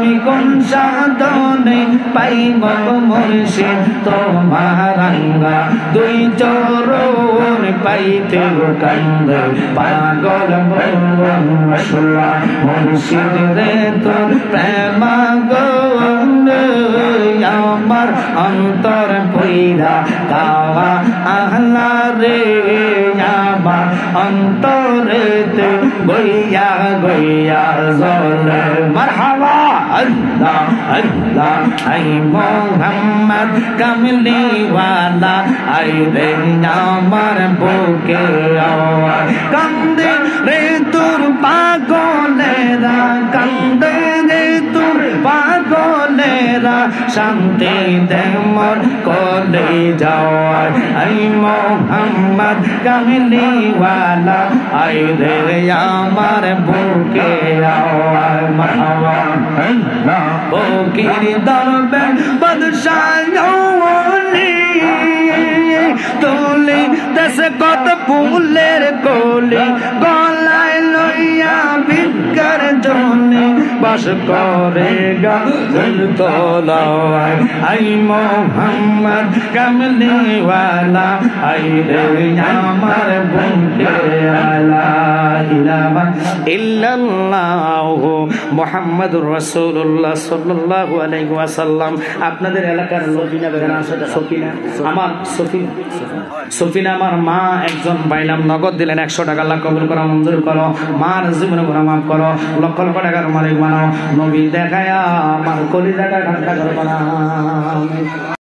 আমি কোন সাধনে পাইব মুর্শিদ তোমার আঙ্গা দুই চরণ পাইতে কান্দে পাগল মন মশলা মুর্শিদ রে তোর প্রেম আমার অন্তর পইরা কাওয়া আহলা রে আমার অন্তরেতে গইয়া গইয়া জলে মারহাবা আল্লাহ আল্লাহ আই মোহাম্মদ কামলি ওয়ালা আই রে আমার বুকে আওয়াজ কান্দে রে তোর পাগলেরা কান্দে রে তোর পাগলেরা শান্তি দে মোর কোলে যাওয়ার আই মোহাম্মদ কামলি ওয়ালা আই রে আমার বুকে আওয়াজ মারহাবা আল্লাহ ফকির দরবে বাদশাহ তোলে দশ কত ফুলের কোলে গলায় লইয়া ভিক্ষার জন্যে বাস করে গাছের তলায় আই মোহাম্মদ কামলি ওয়ালা আই রে আমার বুকে আলা ইলাহা ইল্লাল্লাহু মুহাম্মাদুর রাসূলুল্লাহ সাল্লাল্লাহু আলাইহি ওয়াসাল্লাম। আপনাদের এলাকার লবিনা বেগানা সফিনা আমার সফিনা আমার মা একজন পাইলাম নগদ দিলেন 100 টাকা। আল্লাহ কবুল করো, মঞ্জুর করো, মার জীবনে গুনাহ মাফ করো, লক্ষ লক্ষ টাকার মালিক বানাও, নবী দেখায়া আমার কলিজাটা ঠান্ডা করো।